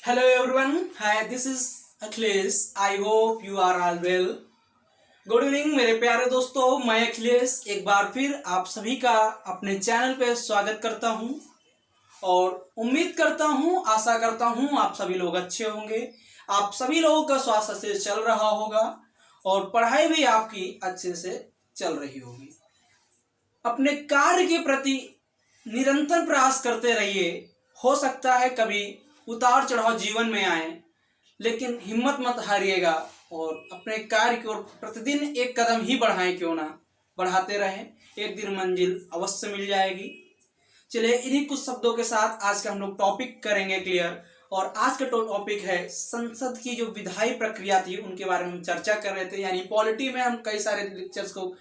Hello everyone. Hi, this is Akhilesh. I hope you are all well. Good evening मेरे प्यारे दोस्तों, मैं अखिलेश एक बार फिर आप सभी का अपने चैनल पे स्वागत करता हूं और उम्मीद करता हूं, आशा करता हूं आप सभी लोग अच्छे होंगे. आप सभी लोगों का स्वास्थ्य से चल रहा होगा और पढ़ाई भी आपकी अच्छे से चल रही होगी. अपने कार्य के प्रति निरंतर प्रयास करते रहिए. हो सकता है कभी उतार चढ़ाव जीवन में आए, लेकिन हिम्मत मत हारिएगा और अपने कार्य की ओर प्रतिदिन एक कदम ही बढ़ाएं, क्यों ना बढ़ाते रहें. एक दिन मंजिल अवश्य मिल जाएगी. चलिए, इन्हीं कुछ शब्दों के साथ आज का हम लोग टॉपिक करेंगे क्लियर. और आज का टॉपिक है संसद की जो विधायी प्रक्रिया थी उनके बारे में हम चर्चा कर रहे थे. यानी पॉलिटी में हम कई सारे लेक्चर्स को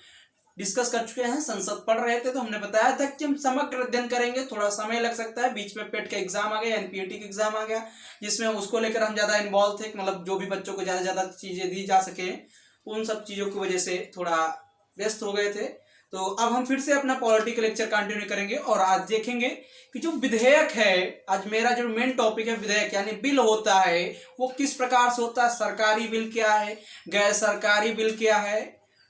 डिस्कस कर चुके हैं. संसद पढ़ रहे थे तो हमने बताया था कि हम समग्र अध्ययन करेंगे. थोड़ा समय लग सकता है, बीच में पेट का एग्जाम आ गया, एनपीटीई का एग्जाम आ गया, जिसमें उसको लेकर हम ज्यादा इन्वॉल्व थे. मतलब जो भी बच्चों को ज्यादा चीजें दी जा सके, उन सब चीजों की वजह से थोड़ा व्यस्त हो गए थे. तो अब हम फिर से अपना पॉलिटी का लेक्चर कंटिन्यू करेंगे और आज देखेंगे कि जो विधेयक है, आज मेरा जो मेन टॉपिक है विधेयक यानी बिल होता है, वो किस प्रकार से होता है. सरकारी बिल क्या है, गैर सरकारी बिल क्या है,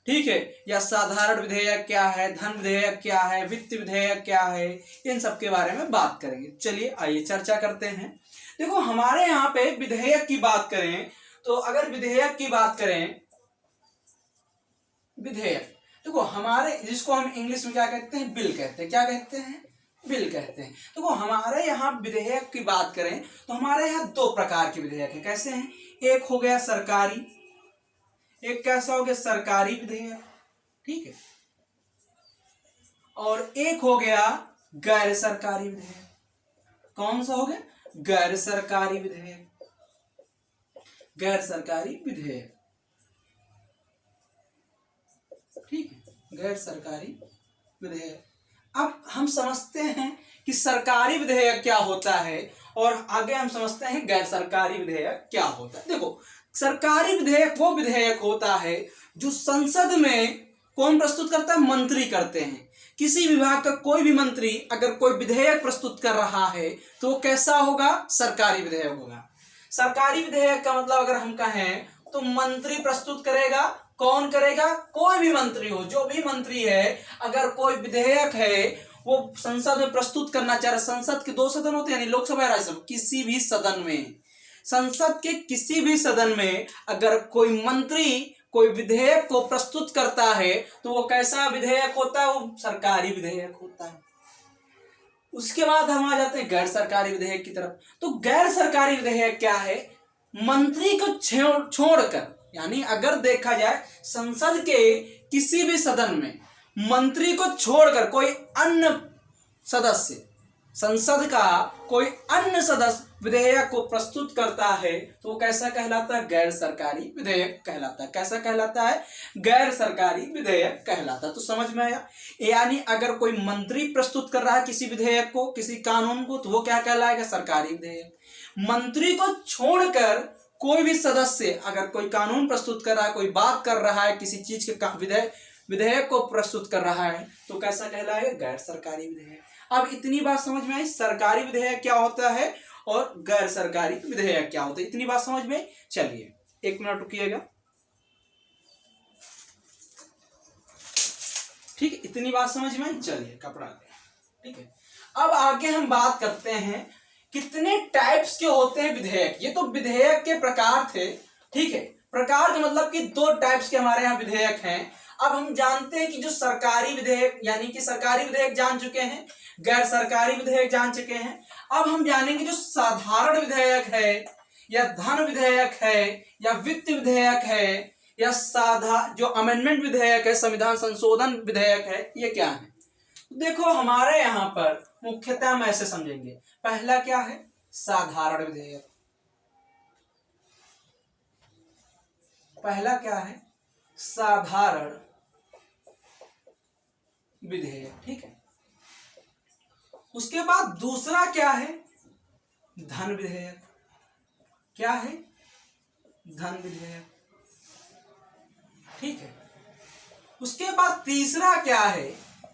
ठीक है, या साधारण विधेयक क्या है, धन विधेयक क्या है, वित्त विधेयक क्या है, इन सब के बारे में बात करेंगे. चलिए आइए चर्चा करते हैं. देखो, हमारे यहाँ पे विधेयक की बात करें तो अगर विधेयक की बात करें, विधेयक देखो हमारे, जिसको हम इंग्लिश में क्या कहते हैं, बिल कहते हैं. क्या कहते हैं, बिल कहते हैं. देखो हमारे यहाँ विधेयक की बात करें तो हमारे यहाँ दो प्रकार के विधेयक है. कैसे हैं, एक हो गया सरकारी, एक कैसा हो गया सरकारी विधेयक, ठीक है, और एक हो गया गैर सरकारी विधेयक. कौन सा हो गया, गैर सरकारी विधेयक. गैर सरकारी विधेयक, ठीक है, गैर सरकारी विधेयक. अब हम समझते हैं कि सरकारी विधेयक क्या होता है और आगे हम समझते हैं गैर सरकारी विधेयक क्या होता है. देखो, सरकारी विधेयक वो विधेयक होता है जो संसद में कौन प्रस्तुत करता है, मंत्री करते हैं. किसी विभाग का कोई भी मंत्री अगर कोई विधेयक प्रस्तुत कर रहा है तो वो कैसा होगा, सरकारी विधेयक होगा. सरकारी विधेयक का मतलब अगर हम कहें तो मंत्री प्रस्तुत करेगा. कौन करेगा, कोई भी मंत्री हो, जो भी मंत्री है, अगर कोई विधेयक है वो संसद में प्रस्तुत करना चाह रहा. संसद के दो सदन होते हैं, यानी लोकसभा राज्यसभा. किसी भी सदन में, संसद के किसी भी सदन में अगर कोई मंत्री कोई विधेयक को प्रस्तुत करता है तो वो कैसा विधेयक होता है, वो सरकारी विधेयक होता है. उसके बाद हम आ जाते हैं गैर सरकारी विधेयक की तरफ. तो गैर सरकारी विधेयक क्या है, मंत्री को छोड़कर, यानी अगर देखा जाए संसद के किसी भी सदन में मंत्री को छोड़कर कोई अन्य सदस्य, संसद का कोई अन्य सदस्य विधेयक को प्रस्तुत करता है तो वो कैसा कहलाता है, गैर सरकारी विधेयक कहलाता है. कैसा कहलाता है, गैर सरकारी विधेयक कहलाता है. तो समझ में आया. यानी अगर कोई मंत्री प्रस्तुत कर रहा है किसी विधेयक को, किसी कानून को, तो वो क्या कहलाएगा, सरकारी विधेयक. मंत्री को छोड़कर कोई भी सदस्य अगर कोई कानून प्रस्तुत कर रहा है, कोई बात कर रहा है, किसी चीज के विधेयक को प्रस्तुत कर रहा है तो कैसा कहलाएगा, गैर सरकारी विधेयक. अब इतनी बात समझ में आई, सरकारी विधेयक क्या होता है और गैर सरकारी विधेयक क्या होता है. इतनी बात समझ में. चलिए एक मिनट रुकिएगा, ठीक है, इतनी बात समझ में. चलिए कपड़ा लें, ठीक है. अब आगे हम बात करते हैं कितने टाइप्स के होते हैं विधेयक. ये तो विधेयक के प्रकार थे, ठीक है. प्रकार का मतलब कि दो टाइप्स के हमारे यहाँ विधेयक हैं. अब हम जानते हैं कि जो सरकारी विधेयक, यानी कि सरकारी विधेयक जान चुके हैं, गैर सरकारी विधेयक जान चुके हैं. अब हम जानेंगे जो साधारण विधेयक है, या धन विधेयक है, या वित्त विधेयक है, या साधा जो अमेंडमेंट विधेयक है, संविधान संशोधन विधेयक है, ये क्या है. देखो हमारे यहाँ पर मुख्यतः हम ऐसे समझेंगे. पहला क्या है, साधारण विधेयक. पहला क्या है, साधारण विधेयक, ठीक है. उसके बाद दूसरा क्या है, धन विधेयक. क्या है, धन विधेयक, ठीक है. उसके बाद तीसरा क्या है,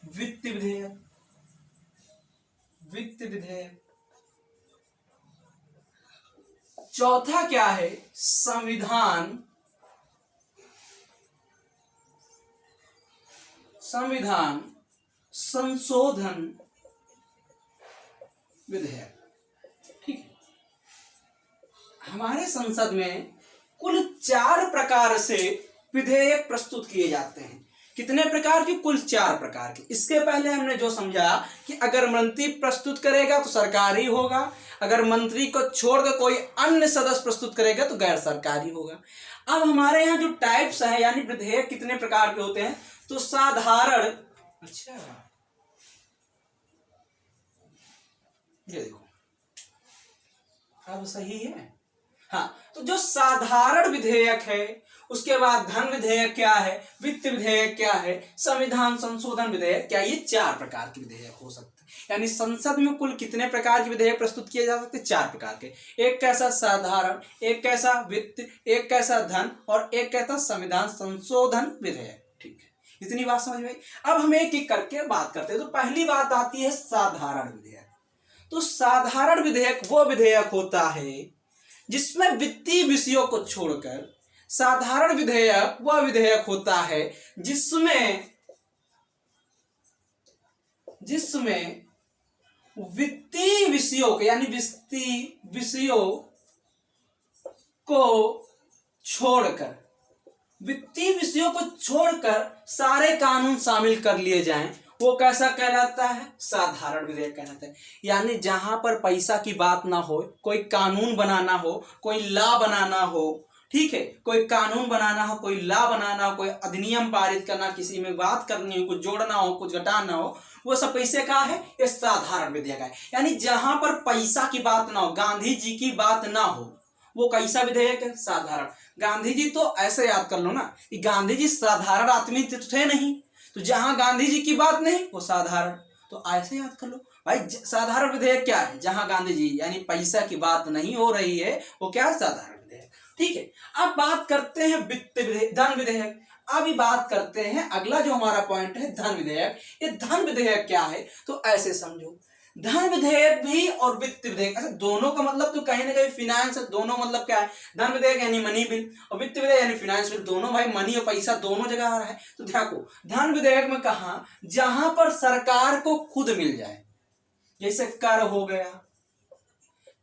वित्त विधेयक. वित्त विधेयक, चौथा क्या है, संविधान संशोधन विधेयक। ठीक है, हमारे संसद में कुल 4 प्रकार से विधेयक प्रस्तुत किए जाते हैं। कितने प्रकार के? कुल 4 प्रकार के। इसके पहले हमने जो समझा कि अगर मंत्री प्रस्तुत करेगा तो सरकारी होगा, अगर मंत्री को छोड़कर कोई अन्य सदस्य प्रस्तुत करेगा तो गैर सरकारी होगा। अब हमारे यहाँ जो टाइप्स है यानी विधेयक कितने प्रकार के होते हैं, तो साधारण, अच्छा ये देखो अब सही है। हाँ, तो जो साधारण विधेयक है, उसके बाद धन विधेयक क्या है, वित्त विधेयक क्या है, संविधान संशोधन विधेयक क्या, ये 4 प्रकार के विधेयक हो सकते हैं। यानी संसद में कुल कितने प्रकार के विधेयक प्रस्तुत किए जा सकते हैं? 4 प्रकार के। एक कैसा साधारण, एक कैसा वित्त, एक कैसा धन और एक कैसा संविधान संशोधन विधेयक। ठीक है, इतनी बात समझ में आई। अब हम एक एक करके बात करते हैं। तो पहली बात आती है साधारण विधेयक। तो साधारण विधेयक वो विधेयक होता है जिसमें वित्तीय विषयों को छोड़कर, साधारण विधेयक वह विधेयक होता है जिसमें वित्तीय विषयों को यानी वित्तीय विषयों को छोड़कर सारे कानून शामिल कर लिए जाएं, वो कैसा कहलाता है? साधारण विधेयक कहलाता है। यानी जहां पर पैसा की बात ना हो, कोई कानून बनाना हो, कोई लॉ बनाना हो, ठीक है, कोई कानून बनाना हो, कोई लॉ बनाना हो, कोई अधिनियम पारित करना, किसी में बात करनी हो, कुछ जोड़ना हो, कुछ घटाना हो, वो सब पैसे का है, ये साधारण विधेयक है। यानी जहां पर पैसा की बात ना हो, गांधी जी की बात ना हो, वो कैसा विधेयक है? साधारण। गांधी जी तो ऐसे याद कर लो ना कि गांधी जी साधारण आदमी तो थे नहीं, तो जहां गांधी जी की बात नहीं वो साधारण, तो ऐसे याद कर लो भाई। साधारण विधेयक क्या है? जहां गांधी जी यानी पैसा की बात नहीं हो रही है, वो क्या है? साधारण विधेयक। ठीक है, अब बात करते हैं वित्त विधेयक, धन विधेयक। अभी बात करते हैं अगला जो हमारा पॉइंट है धन विधेयक। ये धन विधेयक क्या है? तो ऐसे समझो, धन विधेयक भी और वित्त विधेयक, ऐसे दोनों का मतलब तो कहीं ना कहीं फिनांस है। दोनों मतलब क्या है? धन विधेयक यानी मनी बिल और वित्त विधेयक यानी फिनांस बिल। दोनों भाई मनी और पैसा दोनों जगह आ रहा है। तो देखो धन विधेयक में कहा, जहां पर सरकार को खुद मिल जाए, जैसे कर हो गया,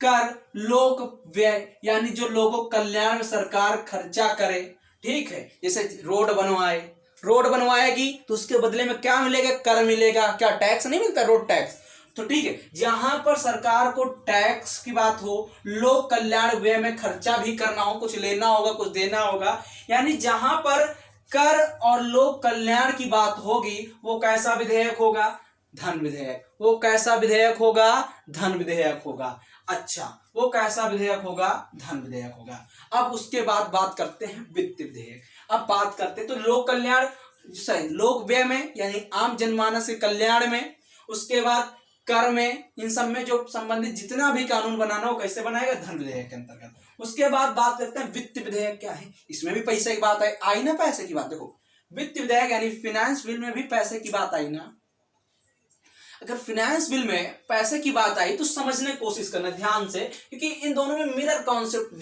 कर लोक व्यय यानी जो लोगों कल्याण में सरकार खर्चा करे। ठीक है, जैसे रोड बनवाएगी तो उसके बदले में क्या मिलेगा? कर मिलेगा। क्या टैक्स नहीं मिलता? Road tax. तो ठीक है, जहां पर सरकार को टैक्स की बात हो, लोक कल्याण व्यय में खर्चा भी करना हो, कुछ लेना होगा, कुछ देना होगा, यानी जहां पर कर और लोक कल्याण की बात होगी, वो कैसा विधेयक होगा? धन विधेयक। वो कैसा विधेयक होगा? धन विधेयक होगा। अच्छा, वो कैसा विधेयक होगा? धन विधेयक होगा। अब उसके बाद बात करते हैं वित्त विधेयक। अब बात करते हैं तो लोक कल्याण सही, लोक व्यय में यानी आम जनमानस के कल्याण में, उसके बाद कर में, इन सब में जो संबंधित जितना भी कानून बनाना हो कैसे बनाएगा? धन विधेयक के अंतर्गत। उसके बाद बात करते हैं वित्त विधेयक क्या है। इसमें भी पैसे की बात आई ना, पैसे की बात। देखो वित्त विधेयक यानी फिनेंस बिल में भी पैसे की बात आई ना। अगर फिनेंस बिल में पैसे की बात आई तो समझने की कोशिश करना ध्यान से, क्योंकि इन दोनों में मिरर कॉन्सेप्ट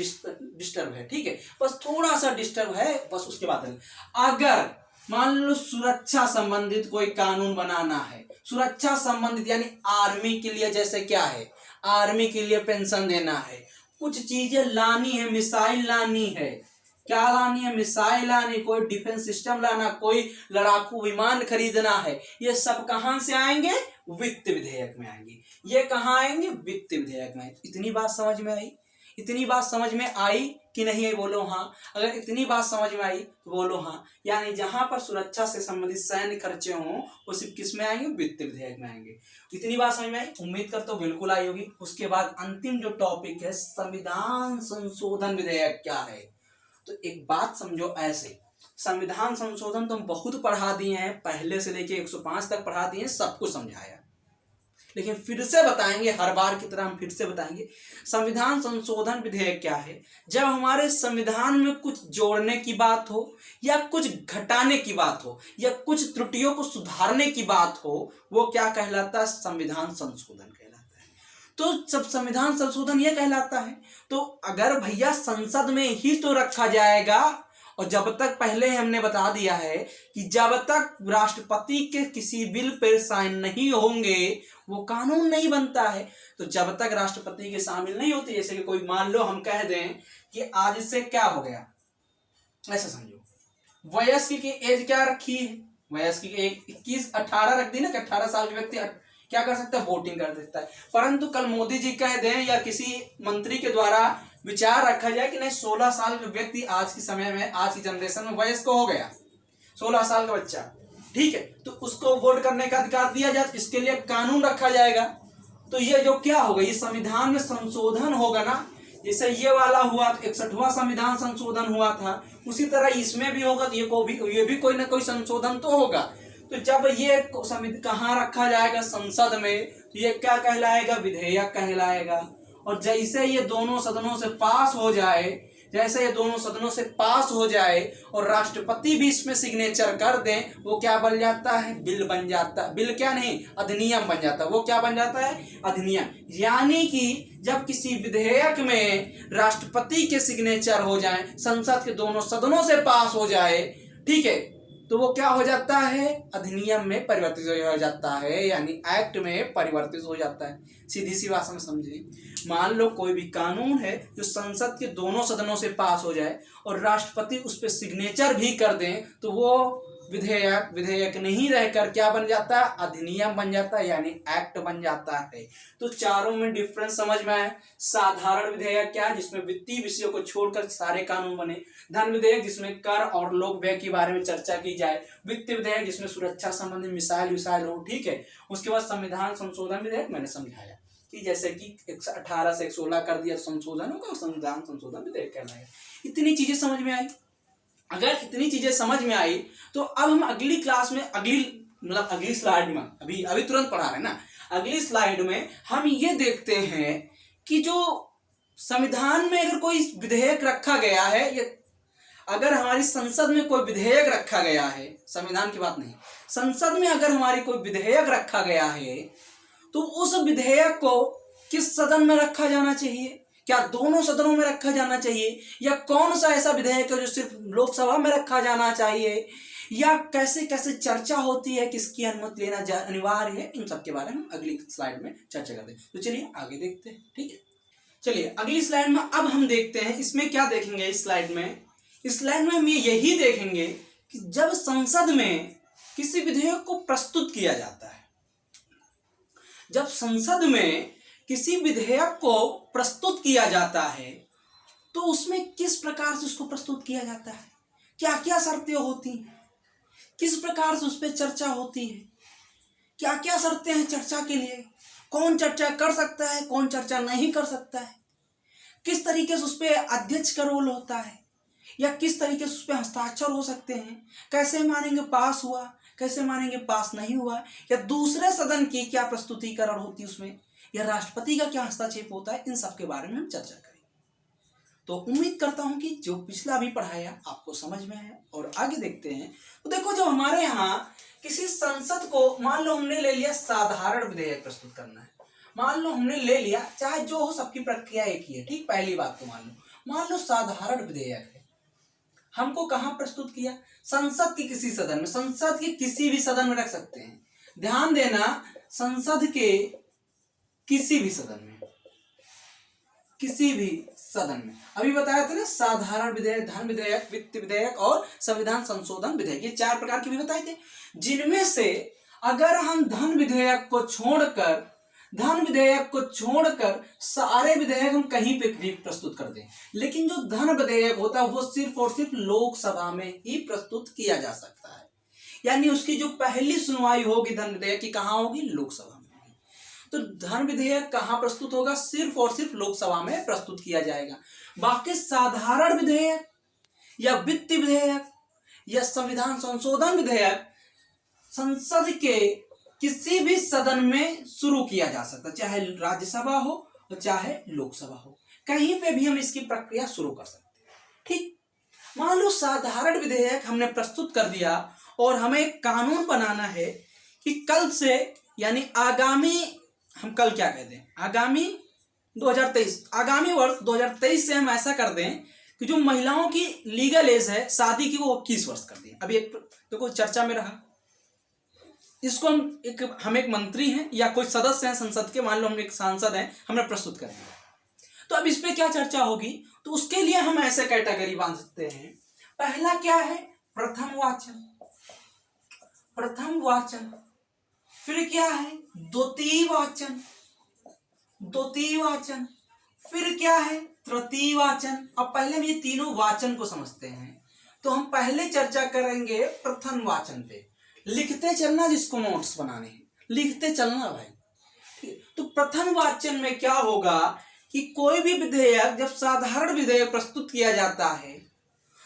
डिस्टर्ब है। ठीक है, बस थोड़ा सा डिस्टर्ब है, बस उसके बाद अगर मान लो सुरक्षा संबंधित कोई कानून बनाना है, सुरक्षा संबंधित यानी आर्मी के लिए, जैसे क्या है, आर्मी के लिए पेंशन देना है, कुछ चीजें लानी है, मिसाइल लानी है, क्या लानी है? मिसाइल लानी, कोई डिफेंस सिस्टम लाना, कोई लड़ाकू विमान खरीदना है, ये सब कहां से आएंगे? वित्त विधेयक में आएंगे। ये कहां आएंगे? वित्त विधेयक में। इतनी बात समझ में आई? इतनी बात समझ में आई कि नहीं है? बोलो हाँ। अगर इतनी बात समझ में आई तो बोलो हाँ। यानी जहां पर सुरक्षा से संबंधित सैन्य खर्चे हों वो सिर्फ किस में आएंगे? वित्त विधेयक में आएंगे। इतनी बात समझ में आई? उम्मीद करता हूं बिल्कुल आई होगी। उसके बाद अंतिम जो टॉपिक है संविधान संशोधन विधेयक क्या है। तो एक बात समझो, ऐसे संविधान संशोधन तो हम बहुत पढ़ा दिए हैं, पहले से लेके 105 तक पढ़ा दिए हैं, सब कुछ समझाया, लेकिन फिर से बताएंगे, हर बार की तरह हम फिर से बताएंगे संविधान संशोधन विधेयक क्या है। जब हमारे संविधान में कुछ जोड़ने की बात हो या कुछ घटाने की बात हो या कुछ त्रुटियों को सुधारने की बात हो, वो क्या कहलाता है? संविधान संशोधन कहलाता है। तो सब संविधान संशोधन ये कहलाता है। तो अगर भैया संसद में ही तो रखा जाएगा, और जब तक पहले हमने बता दिया है कि जब तक राष्ट्रपति के किसी बिल पर साइन नहीं होंगे वो कानून नहीं बनता है। तो जब तक राष्ट्रपति के शामिल नहीं होते, जैसे कि कोई मान लो हम कह दें कि आज से क्या हो गया, ऐसा समझो वयस्क की एज क्या रखी है, वयस्क की एज 21-18 रख दी ना, कि 18 साल के व्यक्ति क्या कर सकता है, वोटिंग कर सकता है। परंतु कल मोदी जी कह दें या किसी मंत्री के द्वारा विचार रखा जाए कि नहीं 16 साल का व्यक्ति आज के समय में, आज की जनरेशन में वयस्क हो गया, 16 साल का बच्चा, ठीक है, तो उसको वोट करने का अधिकार दिया जाए, इसके लिए कानून रखा जाएगा। तो ये जो क्या होगा, ये संविधान में संशोधन होगा ना, जैसे ये वाला हुआ 61वां संविधान संशोधन हुआ था, उसी तरह इसमें भी होगा। तो ये भी कोई ना कोई संशोधन तो होगा। तो जब ये कहाँ रखा जाएगा, संसद में, तो ये क्या कहलाएगा, विधेयक कहलाएगा। और जैसे ये दोनों सदनों से पास हो जाए, जैसे ये दोनों सदनों से पास हो जाए और राष्ट्रपति भी इसमें सिग्नेचर कर दें, वो क्या बन जाता है, बिल बन जाता है। बिल क्या नहीं, अधिनियम बन जाता है। वो क्या बन जाता है, अधिनियम। यानी कि जब किसी विधेयक में राष्ट्रपति के सिग्नेचर हो जाए, संसद के दोनों सदनों से पास हो जाए, ठीक है, तो वो क्या हो जाता है, अधिनियम में परिवर्तित हो जाता है, यानी एक्ट में परिवर्तित हो जाता है। सीधी सी भाषा में समझिए, मान लो कोई भी कानून है जो संसद के दोनों सदनों से पास हो जाए और राष्ट्रपति उस पर सिग्नेचर भी कर दें, तो वो विधेयक नहीं रहकर क्या बन जाता है, अधिनियम बन जाता है, यानी एक्ट बन जाता है। तो चारों में डिफरेंस समझ में आया। साधारण विधेयक क्या है, जिसमें वित्तीय विषयों को छोड़कर सारे कानून बने। धन विधेयक जिसमें कर और लोक व्यय के बारे में चर्चा की जाए। वित्त विधेयक जिसमें सुरक्षा संबंधी मिसाइल हो, ठीक है। उसके बाद संविधान संशोधन विधेयक मैंने समझाया कि जैसे कि 18 से 16 कर दिया संशोधन होगा, संविधान संशोधन विधेयक कहलाएगा। इतनी चीजें समझ में आई। अगर इतनी चीजें समझ में आई तो अब हम अगली क्लास में, अगली स्लाइड में, अभी तुरंत पढ़ा रहे हैं ना, अगली स्लाइड में हम ये देखते हैं कि जो संविधान में अगर कोई विधेयक रखा गया है, या अगर हमारी संसद में कोई विधेयक रखा गया है, संविधान की बात नहीं, संसद में अगर हमारी कोई विधेयक रखा गया है, तो उस विधेयक को किस सदन में रखा जाना चाहिए, क्या दोनों सदनों में रखा जाना चाहिए, या कौन सा ऐसा विधेयक है जो सिर्फ लोकसभा में रखा जाना चाहिए, या कैसे कैसे चर्चा होती है, किसकी अनुमति लेना अनिवार्य है, इन सब के बारे में हम अगली स्लाइड में चर्चा करते हैं। तो चलिए आगे देखते हैं, ठीक है। चलिए अगली स्लाइड में अब हम देखते हैं, इसमें क्या देखेंगे, इस स्लाइड में हम यही देखेंगे कि जब संसद में किसी विधेयक को प्रस्तुत किया जाता है, जब संसद में किसी विधेयक को प्रस्तुत किया जाता है, तो उसमें किस प्रकार से उसको प्रस्तुत किया जाता है, क्या क्या शर्तें होती हैं, किस प्रकार से उस पर चर्चा होती है, क्या क्या शर्तें हैं चर्चा के लिए, कौन चर्चा कर सकता है, कौन चर्चा नहीं कर सकता है, किस तरीके से उस पर अध्यक्ष का रोल होता है, या किस तरीके से उस पर हस्ताक्षर हो सकते हैं, कैसे मानेंगे पास हुआ, कैसे मानेंगे पास नहीं हुआ, या दूसरे सदन की क्या प्रस्तुतिकरण होती है उसमें, या राष्ट्रपति का क्या हस्तक्षेप होता है, इन सब के बारे में हम चर्चा करेंगे। तो उम्मीद करता हूं कि जो पिछला भी पढ़ाया आपको समझ में आया। और आगे देखते हैं। तो देखो, जो हमारे यहाँ किसी संसद को, मान लो हमने ले लिया साधारण विधेयक प्रस्तुत करना है, मान लो हमने ले लिया, चाहे जो हो सबकी प्रक्रिया एक ही है, ठीक। पहली बात तो मान लो साधारण विधेयक है, हमको कहाँ प्रस्तुत किया, संसद के किसी सदन में, संसद के किसी भी सदन में रख सकते हैं। ध्यान देना, संसद के किसी भी सदन में, किसी भी सदन में। अभी बताया था ना, साधारण विधेयक, धन विधेयक, वित्त विधेयक और संविधान संशोधन विधेयक, ये 4 प्रकार के भी बताए थे। जिनमें से अगर हम धन विधेयक को छोड़कर सारे विधेयक हम कहीं पे भी प्रस्तुत कर दें, लेकिन जो धन विधेयक होता है वो सिर्फ और सिर्फ लोकसभा में ही प्रस्तुत किया जा सकता है। यानी उसकी जो पहली सुनवाई होगी धन विधेयक की, कहाँ होगी, लोकसभा में। तो धन विधेयक कहाँ प्रस्तुत होगा, सिर्फ और सिर्फ लोकसभा में प्रस्तुत किया जाएगा। बाकी साधारण विधेयक या वित्त विधेयक या संविधान संशोधन विधेयक संसद के किसी भी सदन में शुरू किया जा सकता है, चाहे राज्यसभा हो और चाहे लोकसभा हो, कहीं पे भी हम इसकी प्रक्रिया शुरू कर सकते हैं, ठीक। मान लो साधारण विधेयक हमने प्रस्तुत कर दिया और हमें कानून बनाना है कि कल से, यानी आगामी हम कल क्या कहते हैं, आगामी 2023, आगामी वर्ष 2023 से हम ऐसा कर दें कि जो महिलाओं की लीगल एज है शादी की वो 21 वर्ष कर दें। अभी एक देखो चर्चा में रहा, इसको हम एक मंत्री हैं या कोई सदस्य हैं संसद के, मान लो हम एक सांसद हैं, हमने प्रस्तुत कर दिया, तो अब इस पे क्या चर्चा होगी, तो उसके लिए हम ऐसे कैटेगरी बांध सकते हैं। पहला क्या है, प्रथम वाचन, प्रथम वाचन। फिर क्या है, द्वितीय वाचन, द्वितीय वाचन। फिर क्या है, तृतीय वाचन। अब पहले हम ये तीनों वाचन को समझते हैं, तो हम पहले चर्चा करेंगे प्रथम वाचन पे। लिखते चलना, जिसको नोट्स बनाने हैं लिखते चलना भाई, ठीक। तो प्रथम वाचन में क्या होगा कि कोई भी विधेयक जब साधारण विधेयक प्रस्तुत किया जाता है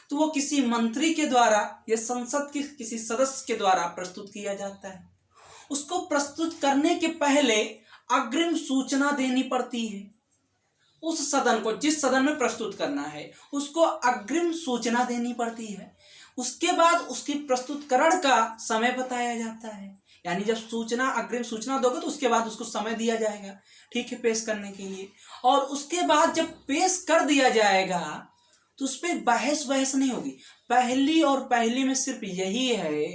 तो वो किसी मंत्री के द्वारा या संसद के किसी सदस्य के द्वारा प्रस्तुत किया जाता है। उसको प्रस्तुत करने के पहले अग्रिम सूचना देनी पड़ती है उस सदन को, जिस सदन में प्रस्तुत करना है उसको अग्रिम सूचना देनी पड़ती है। उसके बाद उसकी प्रस्तुतकरण का समय बताया जाता है, यानी जब सूचना अग्रिम सूचना दोगे तो उसके बाद उसको समय दिया जाएगा, ठीक है, पेश करने के लिए। और उसके बाद जब पेश कर दिया जाएगा तो उस पर बहस नहीं होगी। पहली और पहली में सिर्फ यही है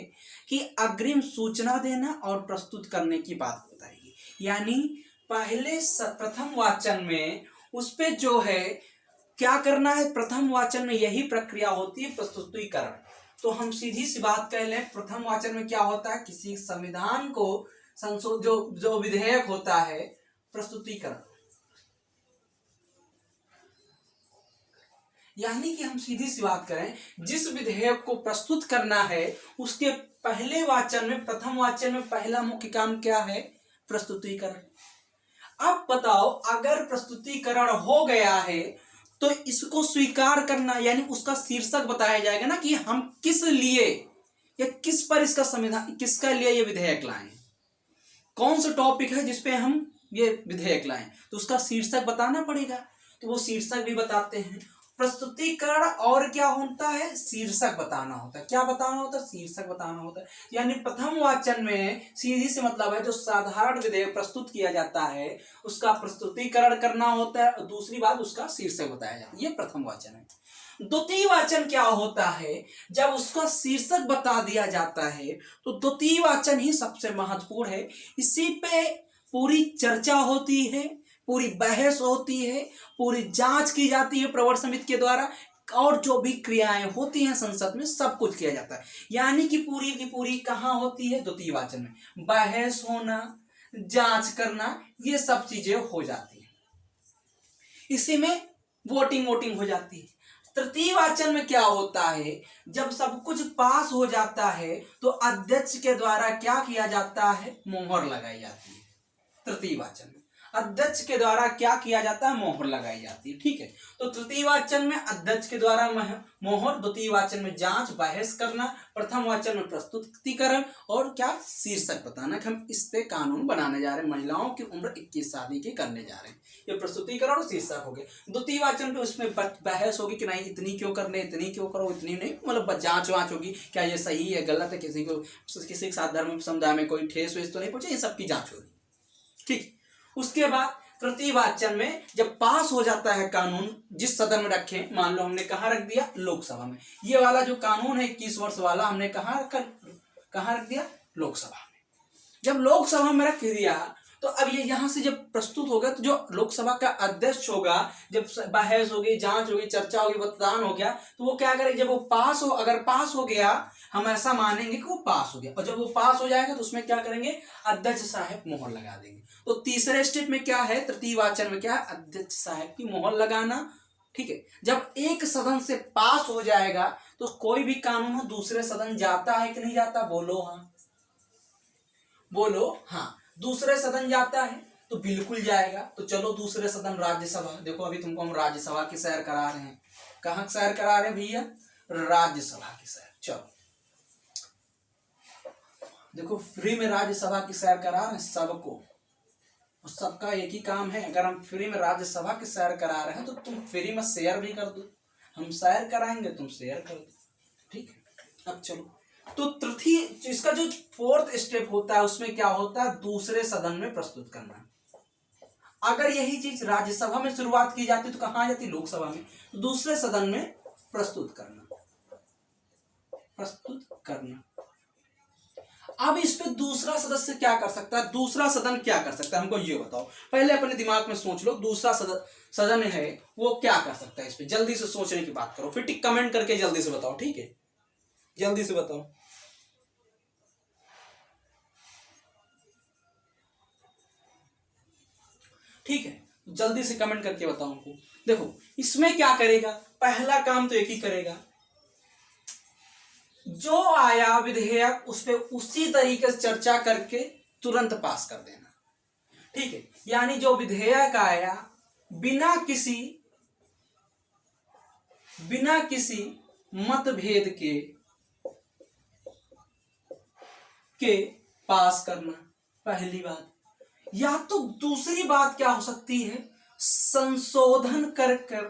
कि अग्रिम सूचना देना और प्रस्तुत करने की बात बताएगी, यानी पहले प्रथम वाचन में उस पे जो है क्या करना है, प्रथम वाचन में यही प्रक्रिया होती है, प्रस्तुतिकरण। तो हम सीधी सी बात कह लें, प्रथम वाचन में क्या होता है, किसी संविधान को जो विधेयक होता है, प्रस्तुतिकरण। यानी कि हम सीधी सी बात करें, जिस विधेयक को प्रस्तुत करना है उसके पहले वाचन में, प्रथम वाचन में पहला मुख्य काम क्या है, प्रस्तुतिकरण। अब बताओ, अगर प्रस्तुतिकरण हो गया है तो इसको स्वीकार करना, यानी उसका शीर्षक बताया जाएगा ना कि हम किस लिए या किस पर इसका संविधान, किसका लिए ये विधेयक लाए, कौन सा टॉपिक है जिसपे हम ये विधेयक लाए, तो उसका शीर्षक बताना पड़ेगा। तो वो शीर्षक भी बताते हैं। प्रस्तुतिकरण और क्या होता है, शीर्षक बताना होता है। क्या बताना होता है, शीर्षक बताना होता है। यानी प्रथम वाचन में सीधी से मतलब है जो साधारण विधेयक प्रस्तुत किया जाता है उसका प्रस्तुतिकरण करना होता है और दूसरी बात उसका शीर्षक बताया जाता है, ये प्रथम वाचन है। द्वितीय वाचन क्या होता है, जब उसका शीर्षक बता दिया जाता है तो द्वितीय वाचन ही सबसे महत्वपूर्ण है। इसी पे पूरी चर्चा होती है, पूरी बहस होती है, पूरी जांच की जाती है प्रवर समिति के द्वारा, और जो भी क्रियाएं होती हैं संसद में सब कुछ किया जाता है। यानी कि पूरी की पूरी कहाँ होती है, द्वितीय वाचन में। बहस होना, जांच करना, ये सब चीजें हो जाती हैं, इसी में वोटिंग हो जाती है। तृतीय वाचन में क्या होता है, जब सब कुछ पास हो जाता है तो अध्यक्ष के द्वारा क्या किया जाता है, मोहर लगाई जाती है। तृतीय वाचन में अध्यक्ष के द्वारा क्या किया जाता है, मोहर लगाई जाती है, ठीक है। तो तृतीय वाचन में अध्यक्ष के द्वारा मोहर, द्वितीय वाचन में जांच बहस करना, प्रथम वाचन में प्रस्तुतिकरण और क्या, शीर्षक बताना कि हम इस पे कानून बनाने जा रहे हैं, महिलाओं की उम्र 21 शादी की करने जा रहे हैं। ये प्रस्तुतिकरण और शीर्षक हो गए। द्वितीय वाचन पे उसमें बहस होगी कि नहीं इतनी क्यों करने, इतनी क्यों करो, इतनी नहीं, मतलब जांच वाँच होगी, क्या ये सही है गलत है, किसी के साथ धर्म समुदाय में कोई ठेस वेस तो नहीं पहुंचे, ये सबकी जांच होगी, ठीक। उसके बाद तृतीय वाचन में जब पास हो जाता है कानून, जिस सदन में रखे, मान लो हमने कहाँ रख दिया, लोकसभा में। ये वाला जो कानून है 21 वर्ष वाला हमने कहाँ रख दिया, लोकसभा में। जब लोकसभा में रख दिया तो अब ये यहाँ से जब प्रस्तुत होगा तो जो लोकसभा का अध्यक्ष होगा, जब बहस होगी, जांच होगी, चर्चा होगी, मतदान हो गया, तो वो क्या करेगा, जब वो पास हो, अगर पास हो गया हम ऐसा मानेंगे कि वो पास हो गया, और जब वो पास हो जाएगा तो उसमें क्या करेंगे, अध्यक्ष साहब मोहर लगा देंगे। तो तीसरे स्टेप में क्या है, तृतीय वाचन में क्या है, अध्यक्ष साहब की मोहर लगाना, ठीक है। जब एक सदन से पास हो जाएगा तो कोई भी कानून हो दूसरे सदन जाता है कि नहीं जाता, बोलो हाँ, बोलो हाँ, दूसरे सदन जाता है तो बिल्कुल जाएगा। तो चलो दूसरे सदन राज्यसभा, देखो अभी तुमको हम राज्यसभा की सैर करा रहे हैं। कहाँ सैर करा रहे हैं भैया, राज्यसभा की सैर। चलो देखो फ्री में राज्यसभा की सैर करा रहे हैं सबको, और सबका एक ही काम है, अगर हम फ्री में राज्यसभा की सैर करा रहे हैं तो तुम फ्री में शेयर भी कर दो, हम सैर कराएंगे तुम शेयर कर दो, ठीक है। अब चलो, तो तृतीय, इसका जो फोर्थ स्टेप होता है उसमें क्या होता है, दूसरे सदन में प्रस्तुत करना। अगर यही चीज राज्यसभा में शुरुआत की जाती तो कहाँ आ जाती? लोकसभा में। दूसरे सदन में प्रस्तुत करना। अब इस पे दूसरा सदस्य क्या कर सकता है? दूसरा सदन क्या कर सकता है, हमको ये बताओ। पहले अपने दिमाग में सोच लो, दूसरा सदन है वो क्या कर सकता है? इस पे जल्दी से सोचने की बात करो, फिर कमेंट करके जल्दी से बताओ, ठीक है? जल्दी से बताओ। ठीक है, जल्दी से कमेंट करके बताओ हमको। देखो इसमें क्या करेगा, पहला काम तो एक ही करेगा, जो आया विधेयक उस पे उसी तरीके से चर्चा करके तुरंत पास कर देना। ठीक है, यानी जो विधेयक आया बिना किसी मतभेद के पास करना, पहली बात। या तो दूसरी बात क्या हो सकती है, संशोधन करके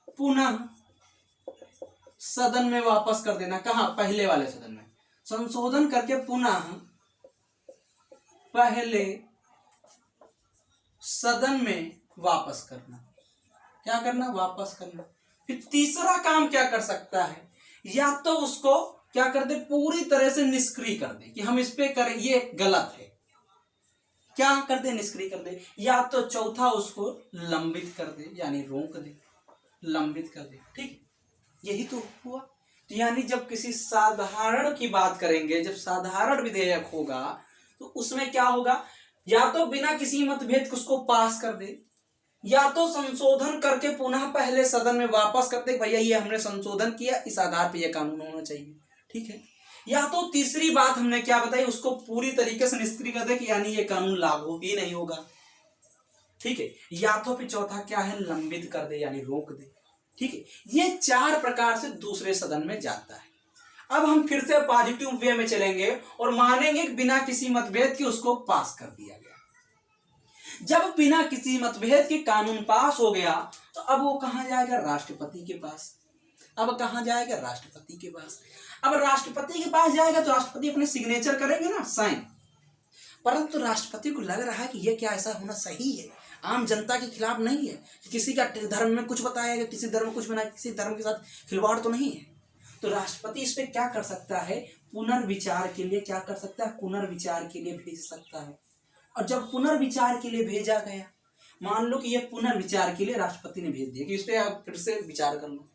पुनः सदन में वापस कर देना। कहां? पहले वाले सदन में। संशोधन करके पुनः पहले सदन में वापस करना। क्या करना? वापस करना। फिर तीसरा काम क्या कर सकता है, या तो उसको क्या कर दे, पूरी तरह से निष्क्रिय कर दे कि हम इस पे करें, ये गलत है। क्या कर दे? निष्क्रिय कर दे। या तो चौथा उसको लंबित कर दे, यानी रोक दे, लंबित कर दे। ठीक, यही तो हुआ। तो यानी जब किसी साधारण की बात करेंगे, जब साधारण विधेयक होगा तो उसमें क्या होगा, या तो बिना किसी मतभेद उसको पास कर दे, या तो संशोधन करके पुनः पहले सदन में वापस कर दे, भैया ये हमने संशोधन किया, इस आधार पर यह कानून होना चाहिए। ठीक है, या तो तीसरी बात हमने क्या बताई, उसको पूरी तरीके से निष्क्रिय कर दे कि यानी ये कानून लागू ही नहीं होगा। ठीक है, या तो फिर चौथा क्या है, लंबित कर दे, यानी रोक दे। ठीक है, ये चार प्रकार से दूसरे सदन में जाता है। अब हम फिर से पॉजिटिव वे में चलेंगे और मानेंगे कि बिना किसी मतभेद के उसको पास कर दिया गया। जब बिना किसी मतभेद के कानून पास हो गया तो अब वो कहां जाएगा? राष्ट्रपति के पास। अब कहां जाएगा? राष्ट्रपति के पास। अब राष्ट्रपति के पास जाएगा तो राष्ट्रपति अपने सिग्नेचर करेंगे ना, साइन। परंतु राष्ट्रपति को लग रहा है कि यह क्या ऐसा होना सही है, आम जनता के खिलाफ नहीं है, किसी का धर्म में कुछ बताया, किसी धर्म में कुछ बनाया, किसी धर्म के साथ खिलवाड़ तो नहीं है। तो राष्ट्रपति इस पे क्या कर सकता है, पुनर्विचार के लिए क्या कर सकता है, पुनर्विचार के लिए भेज सकता है। और जब पुनर्विचार के लिए भेजा गया, मान लो कि यह पुनर्विचार के लिए राष्ट्रपति ने भेज दिया कि इस पे आप फिर से विचार कर लो,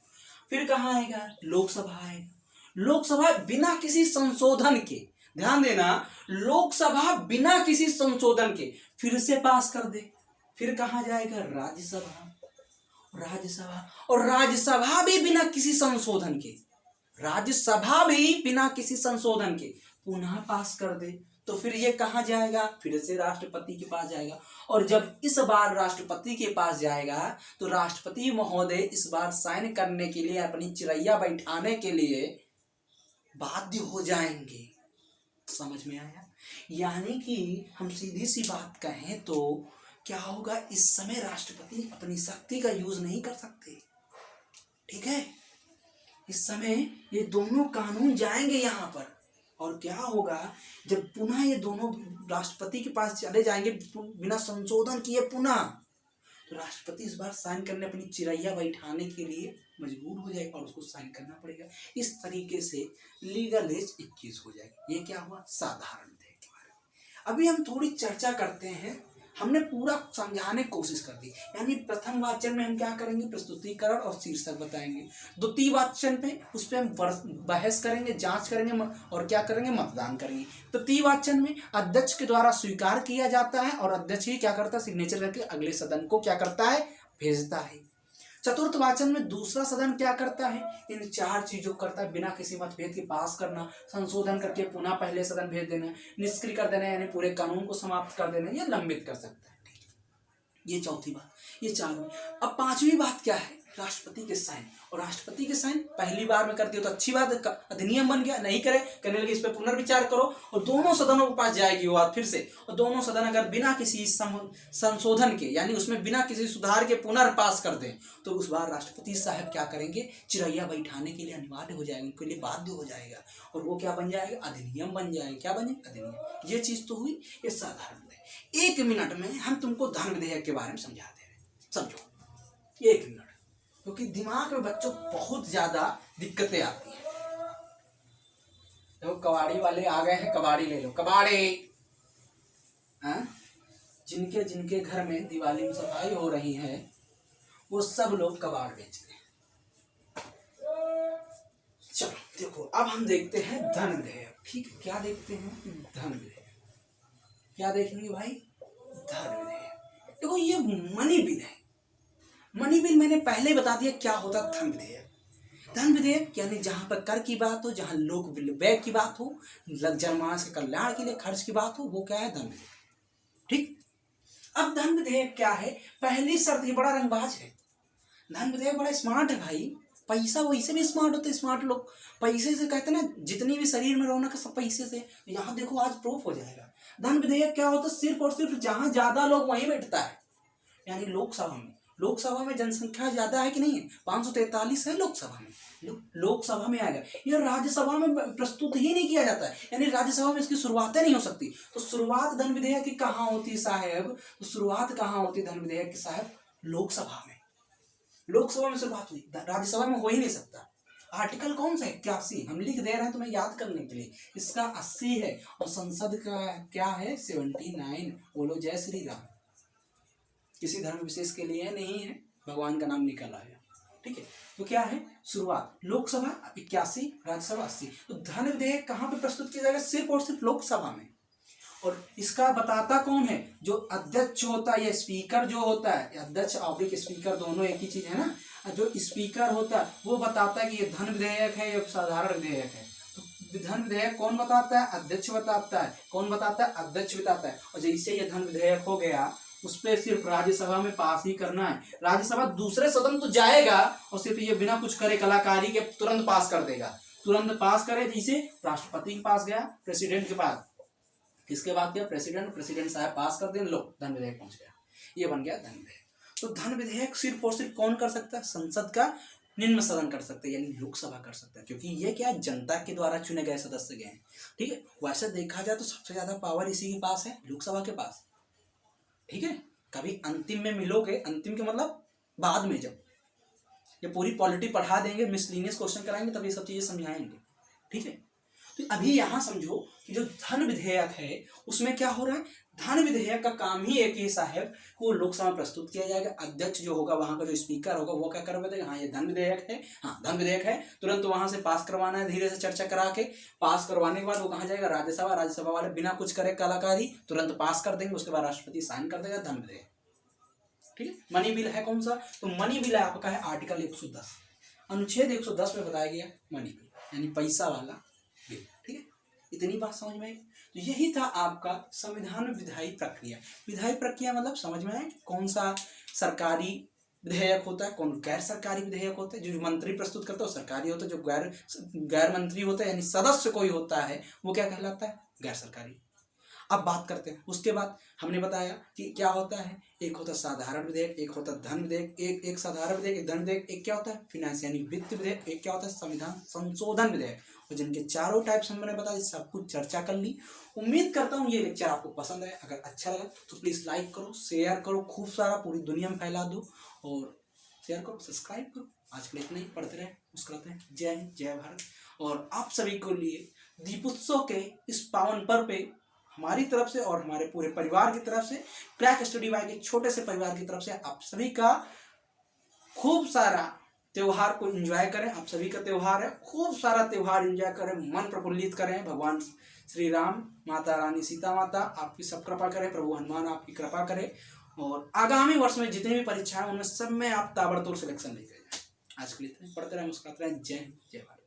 फिर कहाँ आएगा? लोकसभा आएगा। लोकसभा बिना किसी संशोधन के, ध्यान देना, लोकसभा बिना किसी संशोधन के फिर से पास कर दे। फिर कहाँ जाएगा? राज्यसभा। और राज्यसभा भी बिना किसी संशोधन के, राज्यसभा भी बिना किसी संशोधन के पुनः पास कर दे। तो फिर ये कहाँ जाएगा? फिर से राष्ट्रपति के पास जाएगा। और जब इस बार राष्ट्रपति के पास जाएगा तो राष्ट्रपति महोदय इस बार साइन करने के लिए, अपनी चिरैया बैठाने के लिए बाध्य हो जाएंगे। समझ में आया? यानी कि हम सीधी सी बात कहें तो क्या होगा, इस समय राष्ट्रपति अपनी शक्ति का यूज नहीं कर सकते। ठीक है, इस समय ये दोनों कानून जाएंगे यहाँ पर, और क्या होगा, जब पुनः ये दोनों राष्ट्रपति के पास चले जाएंगे बिना संशोधन किए पुनः, तो राष्ट्रपति इस बार साइन करने, अपनी चिरैया बैठाने के लिए मजबूर हो जाएगा और उसको साइन करना पड़ेगा। इस तरीके से लीगल एज 21 हो जाएगी। ये क्या हुआ? साधारण विधेयक के बारे में। अभी हम थोड़ी चर्चा करते हैं। हमने पूरा समझाने की कोशिश कर दी। यानी प्रथम वाचन में हम क्या करेंगे? प्रस्तुतिकरण और शीर्षक बताएंगे। द्वितीय वाचन पे उस पर हम बहस करेंगे, जांच करेंगे और क्या करेंगे? मतदान करेंगे। तृतीय वाचन में अध्यक्ष के द्वारा स्वीकार किया जाता है और अध्यक्ष ही क्या करता है? सिग्नेचर करके अगले सदन को क्या करता है? भेजता है। चतुर्थ वाचन में दूसरा सदन क्या करता है? इन चार चीजों करता है। बिना किसी मतभेद के पास करना, संशोधन करके पुनः पहले सदन भेज देना, निष्क्रिय कर देना यानी पूरे कानून को समाप्त कर देना या लंबित कर सकता है। ठीक है, ये चौथी बात। ये चारों। अब पांचवी बात क्या है? राष्ट्रपति के साइन, और राष्ट्रपति के साइन पहली बार में करती हो तो अच्छी बात है, अधिनियम बन गया। नहीं करे, करने लगे, इस पर पुनर्विचार करो और दोनों सदनों के पास जाएगी वो बात फिर से, और दोनों सदन अगर बिना किसी संशोधन के, यानी उसमें बिना किसी सुधार के पुनर्पास कर दें, तो उस बार राष्ट्रपति साहब क्या करेंगे, चिरैया बैठाने के लिए अनिवार्य हो जाएगा, उनके लिए बाध्य हो जाएगा, और वो क्या बन जाएगा, अधिनियम बन जाएगा। क्या बने, अधिनियम। ये चीज तो हुई, ये साधारण है। 1 मिनट में हम तुमको धन विधेयक के बारे में समझा दे रहे हैं, समझो 1 मिनट, क्योंकि दिमाग में बच्चों बहुत ज्यादा दिक्कतें आती हैं। देखो कबाड़ी वाले आ गए हैं, कबाड़ी ले लो, कबाड़ी। जिनके जिनके घर में दिवाली में सफाई हो रही है वो सब लोग कबाड़ बेच रहे हैं। चलो देखो, अब हम देखते हैं धन विधेयक। ठीक है, क्या देखते हैं, धन विधेयक। क्या देखेंगे भाई, धन विधेयक। देखो ये मनी बिल है। मनी बिल मैंने पहले ही बता दिया क्या होता है धन विधेयक। धन विधेयक यानी जहां पर कर की बात हो, जहां लोक व्यय की बात हो, जनमानस के कल्याण के लिए खर्च की बात हो, वो क्या है, धन विधेयक। ठीक, अब धन विधेयक क्या है, पहली शर्त, ये बड़ा रंगबाज है। धन विधेयक बड़ा स्मार्ट है भाई। पैसा वैसे भी स्मार्ट होते, स्मार्ट लोग पैसे से कहते हैं ना, जितनी भी शरीर में रौनक सब पैसे से। यहाँ देखो आज प्रूफ हो जाएगा। धन विधेयक क्या होता है, सिर्फ और सिर्फ जहां ज्यादा लोग वहीं बैठता है, यानी लोकसभा में। लोकसभा में जनसंख्या ज्यादा है कि नहीं है, 543 है लोकसभा में, लोकसभा में आएगा। यह राज्यसभा में प्रस्तुत ही नहीं किया जाता है, यानी राज्यसभा में इसकी शुरुआतें नहीं हो सकती। तो शुरुआत धन विधेयक की कहाँ होती साहब, तो शुरुआत कहाँ होती धन विधेयक की साहब, लोकसभा में। लोकसभा में शुरुआत हुई, राज्यसभा में हो ही नहीं सकता। आर्टिकल कौन सा है, 81, हम लिख दे रहे हैं तुम्हें याद करने के लिए। इसका 80 है और संसद का क्या है, 79। बोलो जय श्री राम। किसी धर्म विशेष के लिए नहीं है, भगवान का नाम निकल आया। ठीक है, तो क्या है, शुरुआत लोकसभा 81, राज्यसभा 80। तो धन विधेयक कहाँ पे प्रस्तुत किया जाएगा, सिर्फ और सिर्फ लोकसभा में। और इसका बताता कौन है, जो अध्यक्ष होता है, या स्पीकर जो होता है, अध्यक्ष और स्पीकर दोनों एक ही चीज है ना। जो स्पीकर होता है वो बताता है कि ये धन विधेयक है या साधारण विधेयक है। तो धन विधेयक कौन बताता है, अध्यक्ष बताता है। कौन बताता है, अध्यक्ष बताता है। और जैसे ये धन विधेयक हो गया, उस पर सिर्फ राज्यसभा में पास ही करना है। राज्यसभा दूसरे सदन तो जाएगा और सिर्फ ये बिना कुछ करे कलाकारी के तुरंत पास कर देगा, तुरंत पास करे। जैसे राष्ट्रपति के पास गया, प्रेसिडेंट के पास, किसके बाद गया, प्रेसिडेंट साहब पास कर दें, लो धन विधेयक पहुंच गया, ये बन गया धन विधेयक। तो धन विधेयक सिर्फ और सिर्फ कौन कर सकता है, संसद का निम्न सदन कर सकते हैं, यानी लोकसभा कर सकता है, क्योंकि ये क्या जनता के द्वारा चुने गए सदस्य गए हैं। ठीक है, वैसे देखा जाए तो सबसे ज्यादा पावर इसी के पास है, लोकसभा के पास। ठीक है, कभी अंतिम में मिलोगे, अंतिम के मतलब बाद में, जब ये पूरी पॉलिटी पढ़ा देंगे, मिसलिनियस क्वेश्चन कराएंगे, तब ये सब चीजें समझाएंगे। ठीक है, तो अभी यहाँ समझो कि जो धन विधेयक है उसमें क्या हो रहा है, धन विधेयक का काम ही एक ही साहब को लोकसभा में प्रस्तुत किया जाएगा। अध्यक्ष जो होगा, वहां का जो स्पीकर होगा, वो क्या करवा देगा, हाँ ये धन विधेयक है, हाँ धन विधेयक है, तुरंत वहां से पास करवाना है, धीरे से चर्चा करा के पास करवाने के बाद वो कहाँ जाएगा, राज्यसभा। राज्यसभा वाले बिना कुछ करे कलाकारी तुरंत पास कर देंगे, उसके बाद राष्ट्रपति साइन कर देगा, धन विधेयक। ठीक है, मनी बिल है कौन सा, तो मनी बिल आपका है आर्टिकल 110, अनुच्छेद 110 में बताया गया मनी बिल, यानी पैसा वाला बिल। ठीक है, इतनी बात समझ में आई। तो यही था आपका संविधान विधायी प्रक्रिया। विधायी प्रक्रिया मतलब समझ में आए, कौन सा सरकारी विधेयक होता है, कौन गैर सरकारी विधेयक होता है। जो मंत्री प्रस्तुत करता है वो सरकारी होता है, जो गैर मंत्री होता है यानी सदस्य कोई होता है वो क्या कहलाता है, गैर सरकारी। अब बात करते हैं, उसके बाद हमने बताया कि क्या होता है, एक होता है साधारण विधेयक, एक होता है धन विधेयक, एक साधारण विधेयक, एक धन विधेयक, एक क्या होता है फिनेंस यानी वित्त विधेयक, एक क्या होता है संविधान संशोधन विधेयक। और जिनके चारों टाइप्स हमने बताया, सब कुछ चर्चा कर ली। उम्मीद करता हूँ ये लेक्चर आपको पसंद आए। अगर अच्छा लगा तो प्लीज़ लाइक करो, शेयर करो, खूब सारा पूरी दुनिया में फैला दो, और शेयर करो, सब्सक्राइब करो। आज के लिए इतना ही, पढ़ते रहे, मुस्कुराते हैं। जय हिंद, जय भारत। और आप सभी को लिए दीपोत्सव के इस पावन पर्व पे हमारी तरफ से और हमारे पूरे परिवार की तरफ से, क्रैक स्टडी बाय के छोटे से परिवार की तरफ से आप सभी का खूब सारा त्योहार को एंजॉय करें। आप सभी का त्योहार है, खूब सारा त्योहार एंजॉय करें, मन प्रफुल्लित करें। भगवान श्री राम, माता रानी सीता माता आपकी सब कृपा करें, प्रभु हनुमान आपकी कृपा करें, और आगामी वर्ष में जितनी भी परीक्षाएं उनमें सब में आप ताबड़तोड़ सिलेक्शन लेके जाएं। आज के लिए पढ़ते रहें, मुस्कुराते रहें। जय हिंद, जय भारत।